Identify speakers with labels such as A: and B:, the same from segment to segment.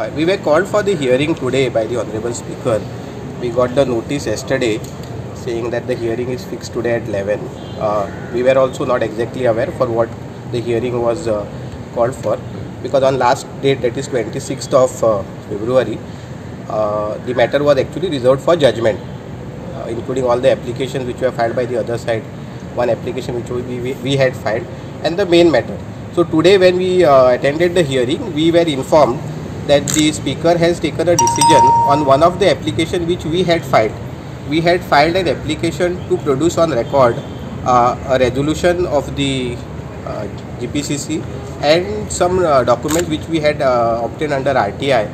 A: We were called for the hearing today by the Honorable Speaker. We got the notice yesterday saying that the hearing is fixed today at 11. We were also not exactly aware for what the hearing was called for, because on last date, that is 26th of February, the matter was actually reserved for judgment, including all the applications which were filed by the other side, one application which we had filed, and the main matter. So today when we attended the hearing, we were informed that the speaker has taken a decision on one of the application which we had filed. We had filed an application to produce on record a resolution of the GPCC and some document which we had obtained under RTI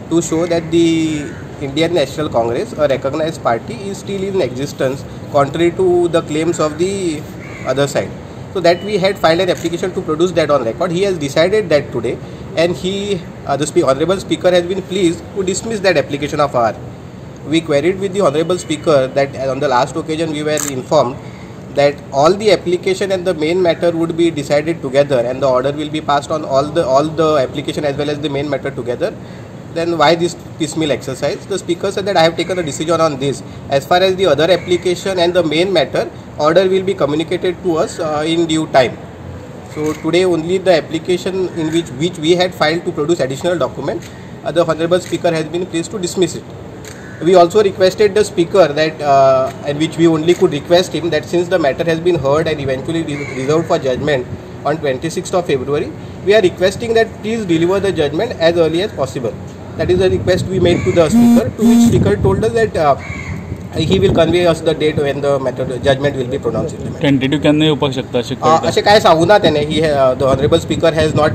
A: to show that the Indian National Congress, a recognized party, is still in existence, contrary to the claims of the other side. So that we had filed an application to produce that on record. He has decided that today, and the Honorable Speaker has been pleased to dismiss that application of ours. We queried with the Honorable Speaker that on the last occasion we were informed that all the application and the main matter would be decided together, and the order will be passed on all the application as well as the main matter together. Then why this piecemeal exercise? The Speaker said that I have taken a decision on this. As far as the other application and the main matter, order will be communicated to us in due time. So today only the application in which we had filed to produce additional document, the Honorable Speaker has been pleased to dismiss it. We also requested the Speaker that, and which we only could request him, that since the matter has been heard and eventually reserved for judgment on 26th of February, we are requesting that please deliver the judgment as early as possible. That is the request we made to the Speaker, to which Speaker told us that he will convey us the date when the matter judgment will be pronounced in the matter.
B: Tentative केन्ना येवपाक शकता अशें
A: अशें काय सांगू ना त्याने. The Honorable Speaker has not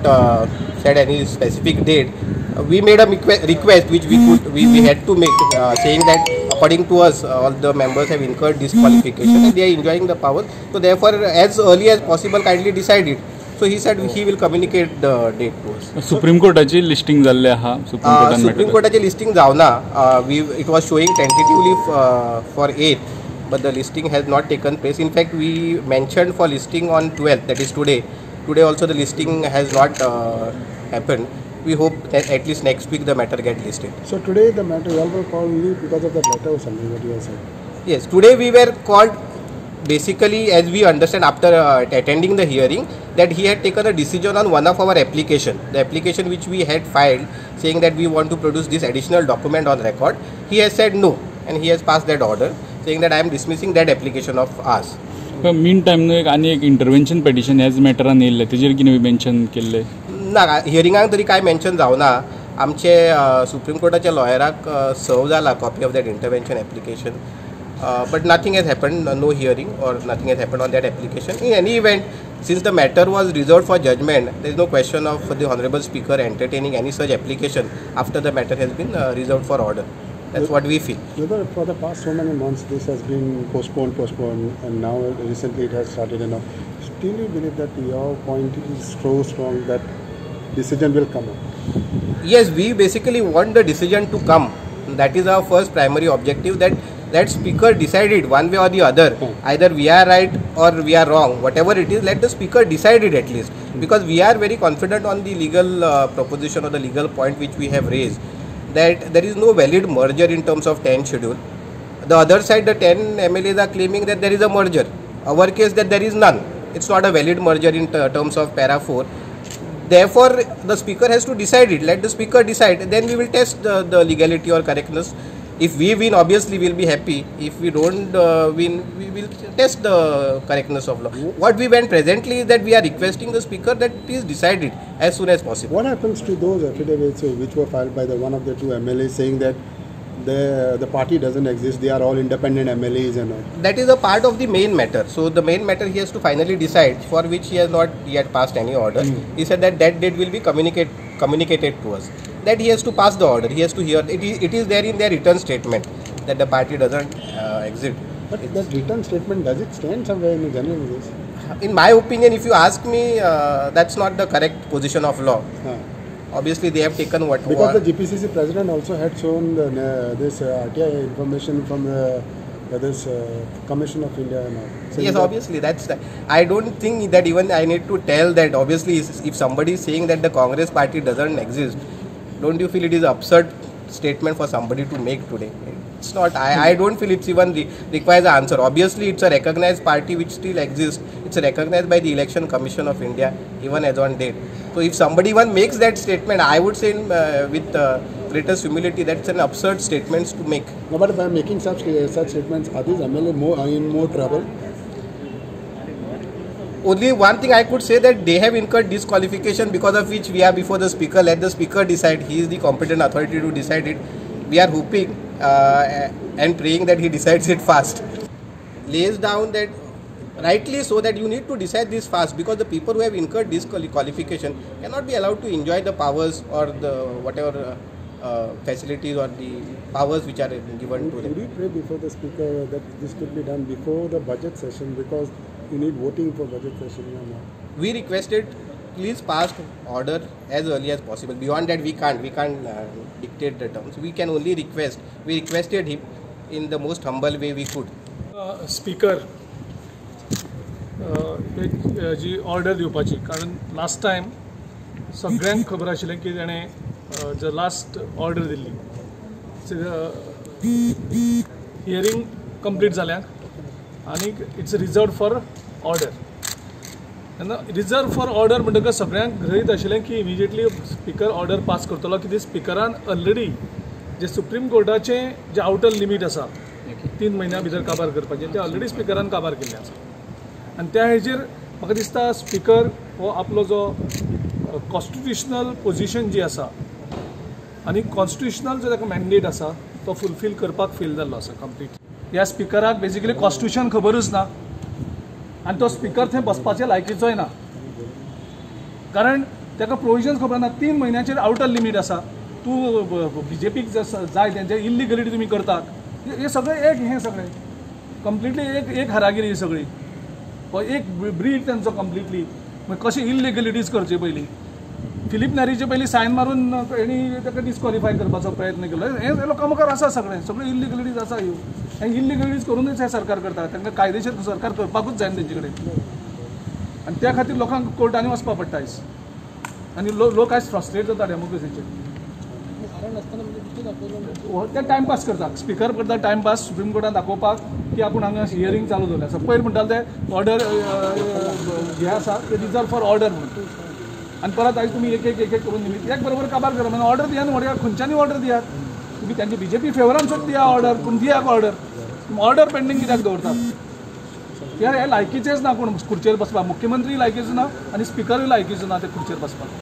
A: said any specific date. We made a request which we had to make, saying that according to us all the members have incurred disqualification and they are enjoying the powers. So therefore as early as possible kindly decide it. So he said he will communicate the date to us.
B: Supreme कोर्टाची listing जाल्ली आहा.
A: Supreme Courtaची listing जावना. It was showing tentatively for 8th, but the listing has not taken place. In fact, we mentioned for listing on 12th, that is today. Today also the listing has not happened. We hope that at least next week the matter get listed.
C: So today the matter you all were called only because of that letter or something that you have said?
A: Yes, today we were called basically, as we understand after attending the hearing, that he had taken a decision on one of our application, the application which we had filed, saying that we want to produce this additional document on record. He has said no, and he has passed that order, saying that I am dismissing that application of ours.
B: Mean time न्हू आनी एक intervention petition ह्याच मॅटरान येयल्लें तेजेर कितें mention केल्लें
A: ना. हियरिंगाक तरी काय मेन्शन जावना. आमचे सुप्रीम कोर्टाच्या लॉयराक सर्व जाला copy of that intervention application, but nothing has happened, no hearing or nothing has happened on that application. In any event, since the matter was reserved for judgment, there is no question of the Honorable Speaker entertaining any such application after the matter has been reserved for order. That's what we feel.
C: For the past so many months this has been postponed, and now recently it has started enough. Still you believe that your point is so strong that decision will come up?
A: Yes, we basically want the decision to come. That is our first primary objective, that Speaker decided one way or the other. Either we are right or we are wrong. Whatever it is, let the Speaker decide it at least. Because we are very confident on the legal proposition or the legal point which we have raised, that there is no valid merger in terms of 10 schedule. The other side, the 10 MLAs are claiming that there is a merger. Our case that there is none. It's not a valid merger in terms of para 4. Therefore, the Speaker has to decide it. Let the Speaker decide. Then we will test the legality or correctness. If we win, obviously we will be happy. If we don't win, we will test the correctness of law. What we went presently is that we are requesting the Speaker that please decide it as soon as possible.
C: What happens to those affidavits which were filed by one of the two MLAs saying that the party doesn't exist, they are all independent MLAs and all?
A: That is a part of the main matter. So the main matter he has to finally decide, for which he has not yet passed any order. He said that date will be communicated to us. That he has to pass the order. He has to hear. It is there in their written statement that the party doesn't exist.
C: But that written statement, does it stand somewhere in the general rules?
A: In my opinion, if you ask me, that's not the correct position of law. Obviously, they have taken what...
C: Because the GPCC president also had shown this RTI information from this Commission of India and all. So
A: yes, obviously, I don't think that even I need to tell that obviously if somebody is saying that the Congress party doesn't exist, Don't you feel it is an absurd statement for somebody to make today? It's not. I don't feel it's even requires an answer. Obviously, it's a recognized party which still exists. It's recognized by the Election Commission of India even as on date. So if somebody even makes that statement, I would say with greatest humility, that's an absurd statement to make.
C: No, but by making such statements, are these MLA in more trouble?
A: Only one thing I could say, that they have incurred disqualification, because of which we are before the speaker. Let the speaker decide. He is the competent authority to decide it. We are hoping and praying that he decides it fast. Lays down that rightly so, that you need to decide this fast, because the people who have incurred disqualification cannot be allowed to enjoy the powers or the whatever facilities or the powers which are given to them.
C: Would you pray before the speaker that this could be done before the budget session, because you need voting for budget session now?
A: We requested, please pass order as early as possible. Beyond that, we can't dictate the terms. We can only request. We requested him in the most humble way we could.
D: Speaker एक जी order दिवपाची, कारण last time सगळ्यांक खबर आशिल्लें की ताणें जर last order दिल्ली, हियरींग कंप्लीट जाल्याक आनी इट्स रिजर्व फॉर ऑर्डर. तेन्ना रिजर्व फॉर ऑर्डर म्हणटकच सगळ्यांक गृहीत आशिल्लें की इमिजिएटली स्पीकर ऑर्डर पास करतलो, की स्पीकरान ऑलरेडी जे सुप्रीम कोर्टाचें जे आउटर लिमीट आसा 3 म्हयन्या भितर काबार करपाचें, तें ऑलरेडी स्पीकरान काबार केल्लें आसा. आनी त्या हेजेर म्हाका दिसता स्पीकर हो आपलो जो कॉन्स्टिट्युशनल पोजिशन जी आसा आनी कॉन्स्टिट्युशनल जो ताका मॅन्डेट आसा तो फुलफील करपाक फेल जाल्लो आसा कंप्लीट. ह्या स्पीकराक बेजिकली कॉन्स्टिट्युशन खबरूच ना, आनी तो स्पीकर थंय बसपाचे लायकीचोय ना, कारण ताका प्रोविजन्स खबर ना. 3 म्हयन्याचेर आउटर लिमीट आसा. तूं BJPक जाय तेंचे इल्लिगलिटी तुमी करतात, हे सगळें हें सगळें कंप्लिटली एक हरागिरी ही सगळी. एक ब्रीड तेंचो कंप्लिटली. कशें इल्लिगलिटीज करचे पयलीं फिलीप नॅरीचे पयलीं सायन मारून हेणी ताका डिस्क्वॉलिफाय करपाचो प्रयत्न केलो. हे लोकां मुखार आसा सगळे इल्लिगलिटीज आसा ह्यो. हे इल्लिगलिटीज करूनच हे सरकार करता. तांकां कायदेशीर सरकार करपाकूच जाय तेंचे कडेन, आनी त्या खातीर लोकांक कोर्टांनी वचपा पडटा आयज. आनी लोक आयज फ्रस्ट्रेट जाता डेमोक्रेसीचेर. ते टायमपास करता, स्पीकर करता टायमपास सुप्रीम कोर्टान दाखोवपाक की आपूण हांगा हियरींग चालू दवरलें आसा. पयर म्हणटाले ते ऑर्डर हे आसा ते रिजर्व फॉर ऑर्डर म्हणून, आनी परत आयज तुमी एक एक करून निमित एक बरोबर काबार करा. म्हणजे ऑर्डर दियात व्हडया, खंयच्यानी ऑर्डर दियात. तुमी त्यांची BJP फेवरानच दिया ऑर्डर, पूण दियात ऑर्डर. ऑर्डर पेंडींग कित्याक दवरतात? हे लायकीचेच ना कोण खुर्चेर बसपाक. मुख्यमंत्री लायकीचो ना आनी स्पीकरूय लायकीचो ना ते खुर्चेर बसपाक.